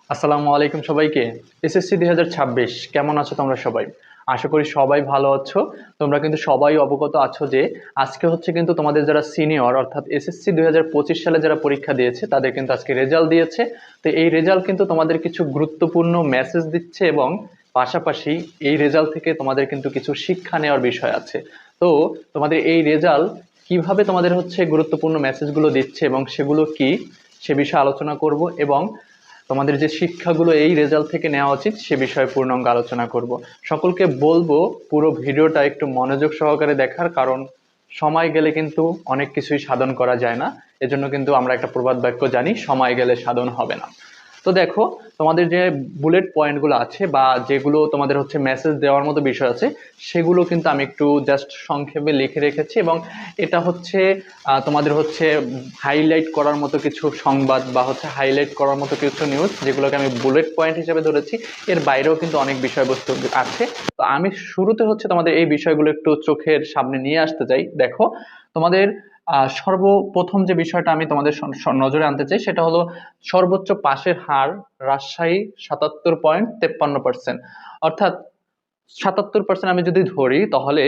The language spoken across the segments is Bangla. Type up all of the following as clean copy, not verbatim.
আসসালামু আলাইকুম সবাইকে। এসএসসি 2026 কেমন আছো তোমরা সবাই? আশা করি সবাই ভালো আছো। তোমরা কিন্তু সবাই অবগত আছো যে আজকে হচ্ছে কিন্তু তোমাদের যারা সিনিয়র অর্থাৎ এসএসসি 2025 সালে যারা পরীক্ষা দিয়েছে তাদের কিন্তু আজকে রেজাল্ট দিয়েছে। তো এই রেজাল্ট কিন্তু তোমাদের কিছু গুরুত্বপূর্ণ মেসেজ দিচ্ছে এবং পাশাপাশি এই রেজাল্ট থেকে তোমাদের কিন্তু কিছু শিক্ষা নেওয়ার বিষয় আছে। তো তোমাদের এই রেজাল্ট কিভাবে তোমাদের হচ্ছে গুরুত্বপূর্ণ মেসেজগুলো দিচ্ছে এবং সেগুলো কি সে বিষয়ে আলোচনা করব এবং তোমাদের যে শিক্ষাগুলো এই রেজাল্ট থেকে নেওয়া উচিত সে বিষয়ে পূর্ণাঙ্গ আলোচনা করব। সকলকে বলবো পুরো ভিডিওটা একটু মনোযোগ সহকারে দেখার, কারণ সময় গেলে কিন্তু অনেক কিছুই সাধন করা যায় না। এজন্য কিন্তু আমরা একটা প্রবাদ বাক্য জানি, সময় গেলে সাধন হবে না। তো দেখো, তোমাদের যে বুলেট পয়েন্টগুলো আছে বা যেগুলো তোমাদের হচ্ছে মেসেজ দেওয়ার মতো বিষয় আছে সেগুলো কিন্তু আমি একটু জাস্ট সংক্ষেপে লিখে রেখেছি এবং এটা হচ্ছে তোমাদের হচ্ছে হাইলাইট করার মতো কিছু সংবাদ বা হচ্ছে হাইলাইট করার মতো কিছু নিউজ যেগুলোকে আমি বুলেট পয়েন্ট হিসেবে ধরেছি। এর বাইরেও কিন্তু অনেক বিষয়বস্তু আছে। তো আমি শুরুতে হচ্ছে তোমাদের এই বিষয়গুলো একটু চোখের সামনে নিয়ে আসতে চাই। দেখো, তোমাদের সর্বপ্রথম যে বিষয়টা আমি তোমাদের নজরে আনতে চাই সেটা হলো সর্বোচ্চ পাশের হার রাজশাহী 77.53%। অর্থাৎ 77% আমি যদি ধরি তাহলে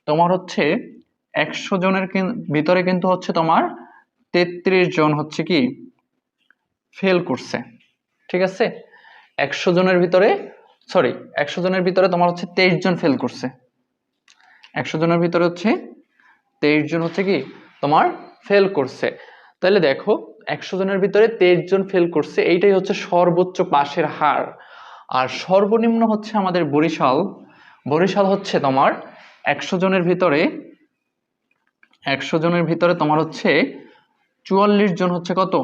তোমার হচ্ছে 100 জনের ভিতরে কিন্তু হচ্ছে তোমার 33 জন হচ্ছে কি ফেল করছে। ঠিক আছে, 100 জনের ভিতরে, সরি, 100 জনের ভিতরে তোমার হচ্ছে 23 জন ফেল করছে। 100 জনের ভিতরে হচ্ছে 23 জন হচ্ছে কি তোমার ফেল করছে। তাহলে দেখো, 100 জনের ভিতরে 23 জন ফেল করছে, এইটাই হচ্ছে সর্বোচ্চ পাশের হার। আর সর্বনিম্ন হচ্ছে আমাদের বরিশাল। বরিশাল হচ্ছে তোমার 100 জনের ভিতরে 100 জনের ভিতরে তোমার হচ্ছে 44 জন হচ্ছে কত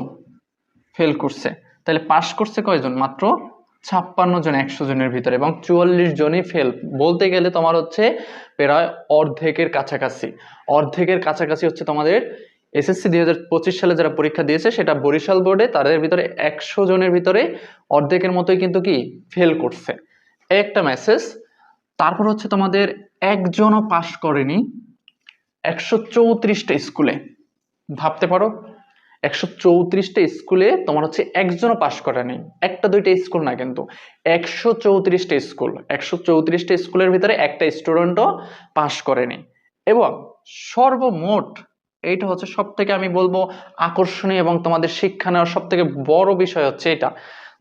ফেল করছে। তাহলে পাশ করছে কয়জন? মাত্র 56 জন 100 জনের ভিতরে, এবং 44 জনই ফেল। বলতে গেলে তোমার হচ্ছে প্রায় অর্ধেকের কাছাকাছি। অর্ধেকের কাছাকাছি হচ্ছে তোমাদের এসএসসি 2025 সালে যারা পরীক্ষা দিয়েছে সেটা বরিশাল বোর্ডে, তাদের ভিতরে 100 জনের ভিতরে অর্ধেকের মতোই কিন্তু কি ফেল করছে। একটা মেসেজ। তারপর হচ্ছে তোমাদের একজনও পাশ করেনি 134টা স্কুলে। ভাবতে পারো, 134টা স্কুলে তোমার হচ্ছে একজনও পাশ করে নেই। একটা দুইটা স্কুল না, কিন্তু 134টা স্কুল, 134টা স্কুলের ভিতরে একটা স্টুডেন্টও পাশ করেনি। এবং সর্বমোট, এইটা হচ্ছে সব থেকে আমি বলবো আকর্ষণীয় এবং তোমাদের শিক্ষা নেওয়ার সব থেকে বড় বিষয় হচ্ছে এটা।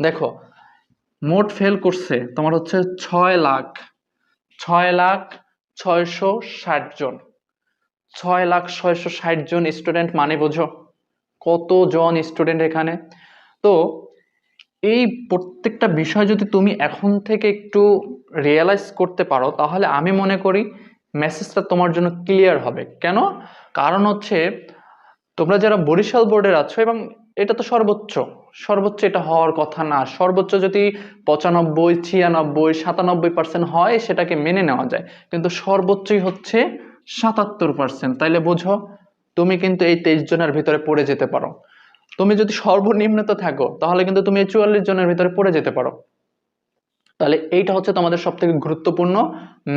দেখো, মোট ফেল করছে তোমার হচ্ছে 6,06,660 জন। 6,06,60 জন স্টুডেন্ট, মানে বোঝো কতজন স্টুডেন্ট এখানে। তো এই প্রত্যেকটা বিষয় যদি তুমি এখন থেকে একটু রিয়েলাইজ করতে পারো তাহলে আমি মনে করি মেসেজটা তোমার জন্য ক্লিয়ার হবে। কেন? কারণ হচ্ছে তোমরা যারা বরিশাল বোর্ডের আছো, এবং এটা তো সর্বোচ্চ, সর্বোচ্চ এটা হওয়ার কথা না। সর্বোচ্চ যদি 95, 96, 97% হয় সেটাকে মেনে নেওয়া যায়, কিন্তু সর্বোচ্চই হচ্ছে 77%। তাইলে বোঝো তুমি কিন্তু এই 23 জনের ভিতরে পড়ে যেতে পারো। তুমি যদি সর্বনিম্নত থাকো তাহলে কিন্তু তুমি এই 44 জনের ভিতরে পড়ে যেতে পারো। তাহলে এইটা হচ্ছে তোমাদের সব থেকে গুরুত্বপূর্ণ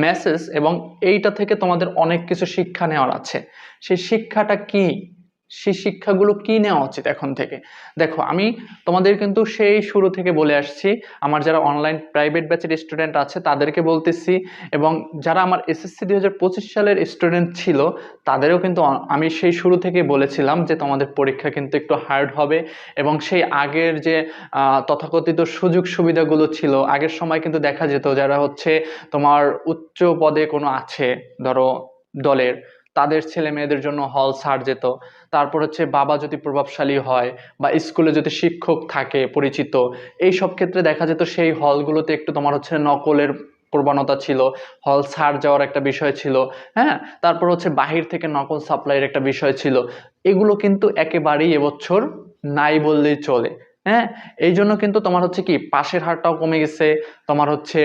মেসেজ, এবং এইটা থেকে তোমাদের অনেক কিছু শিক্ষা নেওয়ার আছে। সেই শিক্ষাটা কি? সেই শিক্ষাগুলো কি নেওয়া উচিত এখন থেকে? দেখো, আমি তোমাদের কিন্তু সেই শুরু থেকে বলে আসছি, আমার যারা অনলাইন প্রাইভেট ব্যাচের স্টুডেন্ট আছে তাদেরকে বলতেছি, এবং যারা আমার এসএসসি 2025 সালের স্টুডেন্ট ছিল তাদেরও কিন্তু আমি সেই শুরু থেকে বলেছিলাম যে তোমাদের পরীক্ষা কিন্তু একটু হার্ড হবে। এবং সেই আগের যে তথাকথিত সুযোগ সুবিধাগুলো ছিল, আগের সময় কিন্তু দেখা যেত যারা হচ্ছে তোমার উচ্চ পদে কোনো আছে ধরো দলের, তাদের ছেলে মেয়েদের জন্য হল ছাড় যেত। তারপর হচ্ছে বাবা যদি প্রভাবশালী হয় বা স্কুলে যদি শিক্ষক থাকে পরিচিত, এই সব ক্ষেত্রে দেখা যেত সেই হলগুলোতে একটু তোমার হচ্ছে নকলের প্রবণতা ছিল, হল ছাড় যাওয়ার একটা বিষয় ছিল। হ্যাঁ, তারপর হচ্ছে বাহির থেকে নকল সাপ্লাইয়ের একটা বিষয় ছিল। এগুলো কিন্তু একেবারেই এবছর নাই বললেই চলে। হ্যাঁ, এই জন্য কিন্তু তোমার হচ্ছে কি পাশের হারটাও কমে গেছে, তোমার হচ্ছে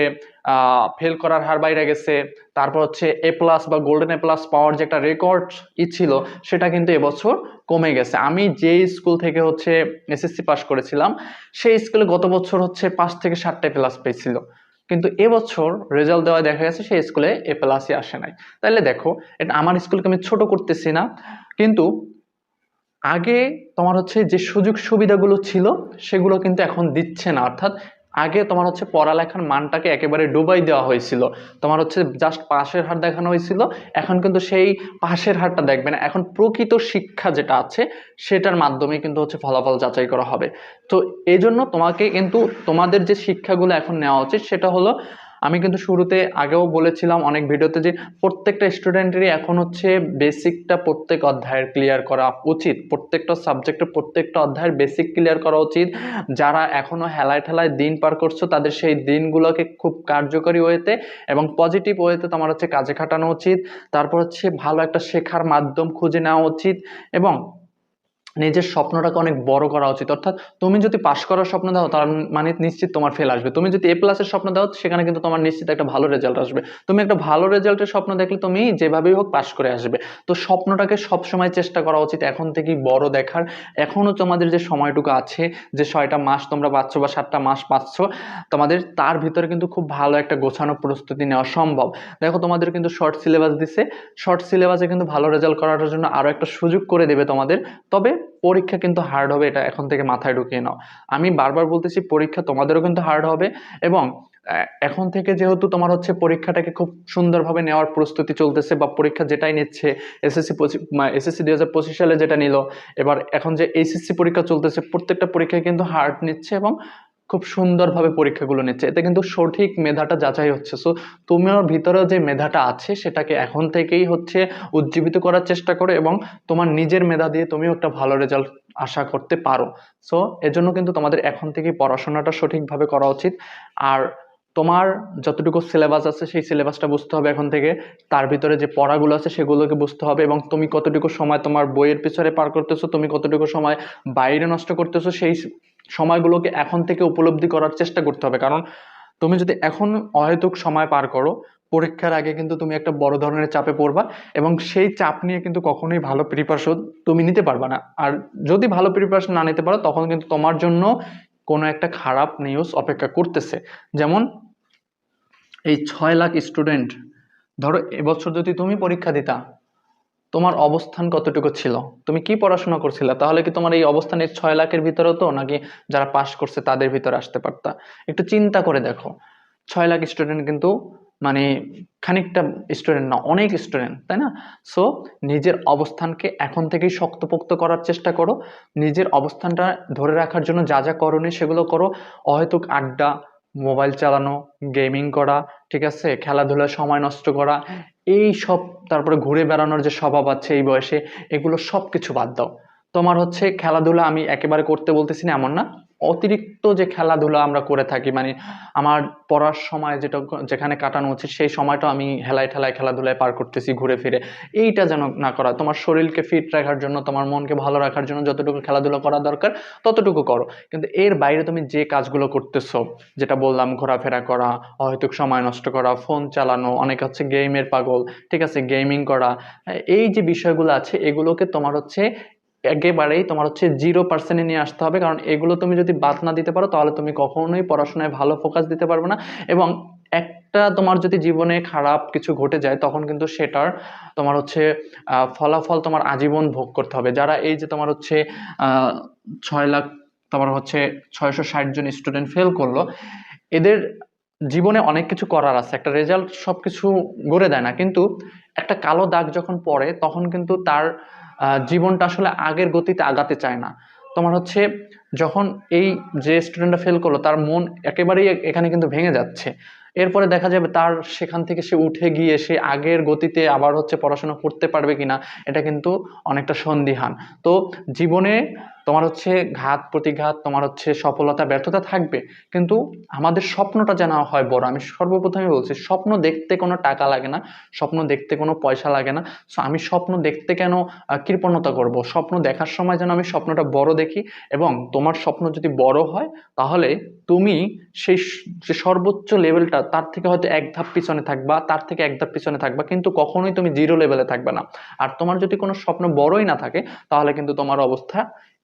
ফেল করার হার বাইরে গেছে। তারপর হচ্ছে এ প্লাস বা গোল্ডেন এ প্লাস পাওয়ার যে একটা রেকর্ড ছিল সেটা কিন্তু এবছর কমে গেছে। আমি যে স্কুল থেকে হচ্ছে এসএসসি পাস করেছিলাম সেই স্কুলে গত বছর হচ্ছে 5 থেকে 7টা প্লাস পেয়েছিল, কিন্তু এবছর রেজাল্ট দেওয়া দেখা গেছে সেই স্কুলে এ প্লাসই আসে নাই। তাহলে দেখো, এটা আমার স্কুলকে আমি ছোট করতেছি না, কিন্তু আগে তোমার হচ্ছে যে সুযোগ সুবিধাগুলো ছিল সেগুলো কিন্তু এখন দিচ্ছে না। অর্থাৎ আগে তোমার হচ্ছে পড়ালেখার মানটাকে একেবারে ডুবাই দেওয়া হয়েছিল, তোমার হচ্ছে জাস্ট পাশের হার দেখানো হয়েছিল। এখন কিন্তু সেই পাশের হারটা দেখবে না, এখন প্রকৃত শিক্ষা যেটা আছে সেটার মাধ্যমে কিন্তু হচ্ছে ফলাফল যাচাই করা হবে। তো এই জন্য তোমাকে কিন্তু তোমাদের যে শিক্ষাগুলো এখন নেওয়া উচিত সেটা হলো, আমি কিন্তু শুরুতে আগেও বলেছিলাম অনেক ভিডিওতে যে প্রত্যেকটা স্টুডেন্টেরই এখন হচ্ছে বেসিকটা প্রত্যেক অধ্যায়ের ক্লিয়ার করা উচিত, প্রত্যেকটা সাবজেক্টের প্রত্যেকটা অধ্যায়ের বেসিক ক্লিয়ার করা উচিত। যারা এখনো হেলায় ঠেলায় দিন পার করছো তাদের সেই দিনগুলোকে খুব কার্যকরী ওয়েতে এবং পজিটিভ ওয়েতে তোমার হচ্ছে কাজে খাটানো উচিত। তারপর হচ্ছে ভালো একটা শেখার মাধ্যম খুঁজে নেওয়া উচিত এবং নিজের স্বপ্নটাকে অনেক বড় করা উচিত। অর্থাৎ তুমি যদি পাশ করার স্বপ্ন দাও তার মানে নিশ্চিত তোমার ফেল আসবে, তুমি যদি এ প্লাসের স্বপ্ন দাও সেখানে কিন্তু তোমার নিশ্চিত একটা ভালো রেজাল্ট আসবে। তুমি একটা ভালো রেজাল্টের স্বপ্ন দেখলে তুমি যেভাবেই হোক পাশ করে আসবে। তো স্বপ্নটাকে সবসময় চেষ্টা করা উচিত এখন থেকেই বড় দেখার। এখনো তোমাদের যে সময়টুকু আছে, যে 6টা মাস তোমরা পাচ্ছ বা 7টা মাস পাচ্ছ, তোমাদের তার ভিতরে কিন্তু খুব ভালো একটা গোছানো প্রস্তুতি নেওয়া সম্ভব। দেখো তোমাদের কিন্তু শর্ট সিলেবাস দিছে, শর্ট সিলেবাসে কিন্তু ভালো রেজাল্ট করার জন্য আরো একটা সুযোগ করে দেবে তোমাদের। তবে পরীক্ষা কিন্তু হার্ড হবে, এটা এখন থেকে মাথায় ঢুকিয়ে নাও। আমি বারবার বলতেছি পরীক্ষা তোমাদেরও কিন্তু হার্ড হবে এবং এখন থেকে যেহেতু তোমার হচ্ছে পরীক্ষাটাকে খুব সুন্দরভাবে নেওয়ার প্রস্তুতি চলতেছে বা পরীক্ষা যেটাই নিচ্ছে, এসএসসি 2025 সালে যেটা নিল, এবার এখন যে এইচএসসি পরীক্ষা চলতেছে প্রত্যেকটা পরীক্ষায় কিন্তু হার্ড নিচ্ছে এবং খুব সুন্দরভাবে পরীক্ষাগুলো নিচ্ছে, এতে কিন্তু সঠিক মেধাটা যাচাই হচ্ছে। সো তোমার ভিতরে যে মেধাটা আছে সেটাকে এখন থেকেই হচ্ছে উজ্জীবিত করার চেষ্টা করো এবং তোমার নিজের মেধা দিয়ে তুমিও একটা ভালো রেজাল্ট আশা করতে পারো। সো এজন্য কিন্তু তোমাদের এখন থেকেই পড়াশোনাটা সঠিকভাবে করা উচিত। আর তোমার যতটুকু সিলেবাস আছে সেই সিলেবাসটা বুঝতে হবে এখন থেকে, তার ভিতরে যে পড়াগুলো আছে সেগুলোকে বুঝতে হবে এবং তুমি কতটুকু সময় তোমার বইয়ের পিছনে পার করতেছো, তুমি কতটুকু সময় বাইরে নষ্ট করতেছো, সেই সময়গুলোকে এখন থেকে উপলব্ধি করার চেষ্টা করতে হবে। কারণ তুমি যদি এখন অহেতুক সময় পার করো, পরীক্ষার আগে কিন্তু তুমি একটা বড় ধরনের চাপে পড়বা এবং সেই চাপ নিয়ে কিন্তু কখনোই ভালো প্রিপারেশন তুমি নিতে পারবা না। আর যদি ভালো প্রিপারেশন না নিতে পারো তখন কিন্তু তোমার জন্য কোনো একটা খারাপ নিউজ অপেক্ষা করতেছে। যেমন এই 6 লাখ স্টুডেন্ট, ধরো এবছর যদি তুমি পরীক্ষা দিতা, তোমার অবস্থান কতটুকু ছিল, তুমি কি পড়াশোনা করছিলা, তাহলে কি তোমার এই অবস্থানের 6 লাখের ভিতরে হতো নাকি যারা পাশ করছে তাদের ভিতরে আসতে পারতা? একটু চিন্তা করে দেখো, 6 লাখ স্টুডেন্ট কিন্তু মানে খানিকটা স্টুডেন্ট না, অনেক স্টুডেন্ট, তাই না? সো নিজের অবস্থানকে এখন থেকেই শক্তপোক্ত করার চেষ্টা করো, নিজের অবস্থানটা ধরে রাখার জন্য যা যা করণীয় সেগুলো করো। অহেতুক আড্ডা, মোবাইল চালানো, গেমিং করা, ঠিক আছে, খেলাধুলায় সময় নষ্ট করা, এই সব, তারপরে ঘুরে বেড়ানোর যে স্বভাব আছে এই বয়সে, এগুলো সব কিছু বাদ দাও। তোমার হচ্ছে খেলাধুলা আমি একেবারে করতে বলতেছি না এমন না, অতিরিক্ত যে খেলাধুলা আমরা করে থাকি, মানে আমার পড়ার সময় যেটা যেখানে কাটানো উচিত সেই সময়টা আমি হেলায় ঠেলায় খেলাধুলায় পার করতেছি ঘুরে ফিরে, এইটা যেন না করা। তোমার শরীরকে ফিট রাখার জন্য, তোমার মনকে ভালো রাখার জন্য যতটুকু খেলাধুলা করা দরকার ততটুকু করো। কিন্তু এর বাইরে তুমি যে কাজগুলো করতেছো, যেটা বললাম ঘোরাফেরা করা, অহেতুক সময় নষ্ট করা, ফোন চালানো, অনেক হচ্ছে গেমের পাগল, ঠিক আছে, গেমিং করা, এই যে বিষয়গুলো আছে এগুলোকে তোমার হচ্ছে একেবারেই তোমার হচ্ছে 0% নিয়ে আসতে হবে। কারণ এগুলো তুমি যদি বাদ না দিতে পারো তাহলে তুমি কখনোই পড়াশোনায় ভালো ফোকাস দিতে পারবে না এবং একটা তোমার যদি জীবনে খারাপ কিছু ঘটে যায় তখন কিন্তু সেটার তোমার হচ্ছে ফলাফল তোমার আজীবন ভোগ করতে হবে। যারা এই যে তোমার হচ্ছে 6 লাখ, তোমার হচ্ছে 660 জন স্টুডেন্ট ফেল করলো, এদের জীবনে অনেক কিছু করার আছে, একটা রেজাল্ট সবকিছু গড়ে দেয় না, কিন্তু একটা কালো দাগ যখন পড়ে তখন কিন্তু তার জীবনটা আসলে আগের গতিতে আগাতে চায় না। তোমার হচ্ছে যখন এই যে স্টুডেন্টটা ফেল করলো তার মন একেবারেই এখানে কিন্তু ভেঙে যাচ্ছে, এরপরে দেখা যাবে তার সেখান থেকে সে উঠে গিয়ে সে আগের গতিতে আবার হচ্ছে পড়াশোনা করতে পারবে কিনা এটা কিন্তু অনেকটা সন্দিহান। তো জীবনে তোমার হচ্ছে ঘাত প্রতিঘাত, তোমার হচ্ছে সফলতা ব্যর্থতা থাকবে, কিন্তু আমাদের স্বপ্নটা যেন হয় বড়। আমি সর্বপ্রথমে বলছি স্বপ্ন দেখতে কোনো টাকা লাগে না, স্বপ্ন দেখতে কোনো পয়সা লাগে না। সো আমি স্বপ্ন দেখতে কেন কৃপণতা করব, স্বপ্ন দেখার সময় যেন আমি স্বপ্নটা বড় দেখি এবং তোমার স্বপ্ন যদি বড় হয় তাহলে তুমি সেই যে সর্বোচ্চ লেভেলটা তার থেকে হয়তো এক ধাপ পিছনে থাকবা, তার থেকে এক ধাপ পিছনে থাকবা, কিন্তু কখনোই তুমি জিরো লেভেলে থাকবে না। আর তোমার যদি কোনো স্বপ্ন বড়ই না থাকে তাহলে কিন্তু তোমার অবস্থা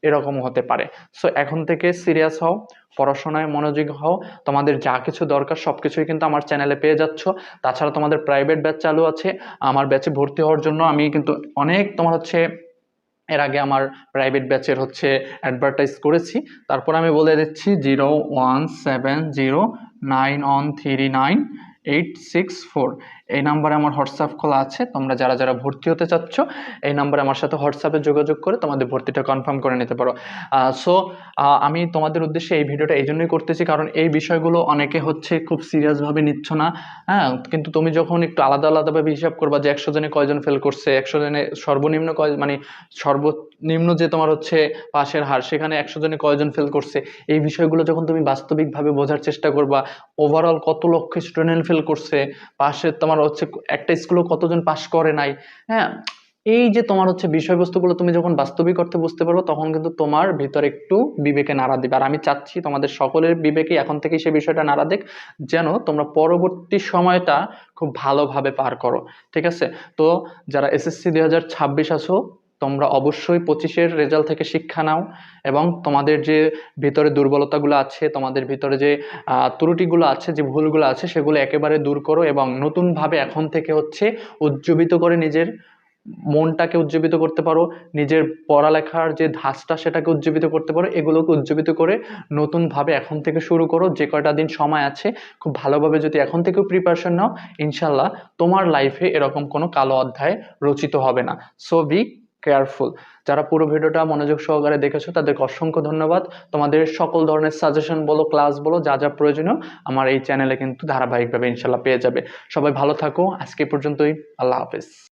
এরকমও হতে পারে। সো এখন থেকে সিরিয়াস হও, পড়াশোনায় মনোযোগী হও, তোমাদের যা কিছু দরকার সবকিছুই কিন্তু আমার চ্যানেলে পেয়ে যাচ্ছ। তাছাড়া তোমাদের প্রাইভেট ব্যাচ চালু আছে, আমার ব্যাচে ভর্তি হওয়ার জন্য আমি কিন্তু অনেক তোমার হচ্ছে এর আগে আমার প্রাইভেট ব্যাচের হচ্ছে অ্যাডভার্টাইজ করেছি। তারপর আমি বলে দিচ্ছি 01709139864 এই নাম্বারে আমার হোয়াটসঅ্যাপ খোলা আছে। তোমরা যারা যারা ভর্তি হতে চাচ্ছ এই নাম্বারে আমার সাথে হোয়াটসঅ্যাপে যোগাযোগ করে তোমাদের ভর্তিটা কনফার্ম করে নিতে পারো। সো আমি তোমাদের উদ্দেশ্যে এই ভিডিওটা এই জন্যই করতেছি, কারণ এই বিষয়গুলো অনেকে হচ্ছে খুব সিরিয়াসভাবে নিচ্ছ না। হ্যাঁ, কিন্তু তুমি যখন একটু আলাদা আলাদাভাবে হিসাব করবা যে 100 জনে কয়জন ফেল করছে, 100 জনে সর্বনিম্ন মানে সর্বনিম্ন যে তোমার হচ্ছে পাশের হার, সেখানে 100 জনে কয়জন ফেল করছে, এই বিষয়গুলো যখন তুমি বাস্তবিকভাবে বোঝার চেষ্টা করবা, ওভারঅল কত লক্ষ স্টুডেন্ট ফেল করছে, পাশে তোমার হচ্ছে একটা স্কুলেও কতজন পাশ করে নাই, হ্যাঁ, এই যে তোমার হচ্ছে বিষয়বস্তুগুলো তুমি যখন বাস্তবিক অর্থে বুঝতে পারবো, তখন কিন্তু তোমার ভিতরে একটু বিবেকে নাড়া দিবে। আর আমি চাচ্ছি তোমাদের সকলের বিবেকে এখন থেকেই সে বিষয়টা নাড়া দেখ, যেন তোমরা পরবর্তী সময়টা খুব ভালোভাবে পার করো। ঠিক আছে? তো যারা এসএসসি 2026 আছো, তোমরা অবশ্যই 25-এর রেজাল্ট থেকে শিক্ষা নাও এবং তোমাদের যে ভিতরে দুর্বলতাগুলো আছে, তোমাদের ভিতরে যে ত্রুটিগুলো আছে, যে ভুলগুলো আছে, সেগুলো একেবারে দূর করো এবং নতুনভাবে এখন থেকে হচ্ছে উজ্জীবিত করে নিজের মনটাকে উজ্জীবিত করতে পারো, নিজের পড়ালেখার যে ধাঁচটা সেটাকে উজ্জীবিত করতে পারো, এগুলোকে উজ্জীবিত করে নতুনভাবে এখন থেকে শুরু করো। যে কয়টা দিন সময় আছে খুব ভালোভাবে যদি এখন থেকেও প্রিপারেশন নাও, ইনশাল্লাহ তোমার লাইফে এরকম কোনো কালো অধ্যায় রচিত হবে না। So be careful. যারা পুরো ভিডিওটা মনোযোগ সহকারে দেখেছো তাদেরকে অসংখ্য ধন্যবাদ। তোমাদের সকল ধরনের সাজেশন বলো, ক্লাস বলো, যা যা প্রয়োজনীয় আমার এই চ্যানেলে কিন্তু ধারাবাহিকভাবে ইনশাল্লাহ পেয়ে যাবে। সবাই ভালো থাকো, আজকে পর্যন্তই, আল্লাহ হাফেজ।